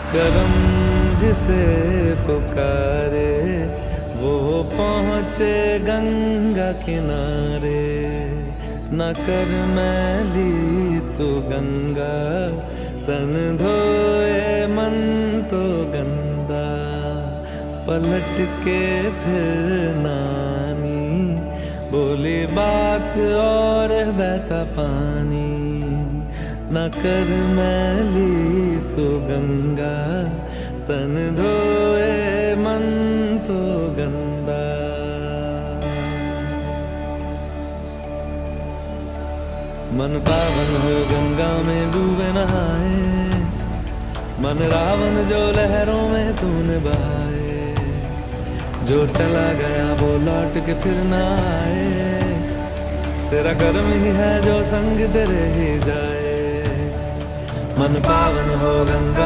करम जिसे पुकारे वो पहुँचे गंगा किनारे। न कर मैली तू गंगा, तन धोए मन तो गंदा। पलट के फिर नानी बोली बात और बहता पानी। न कर मैली तो गंगा, तन धोए मन तो गंदा। मन पावन हो गंगा में डूबे नहाए, मन रावण जो लहरों में तूने बहाए। जो चला गया वो लौट के फिर ना आए, तेरा कर्म ही है जो संग तेरे ही जाए। मन पावन हो गंगा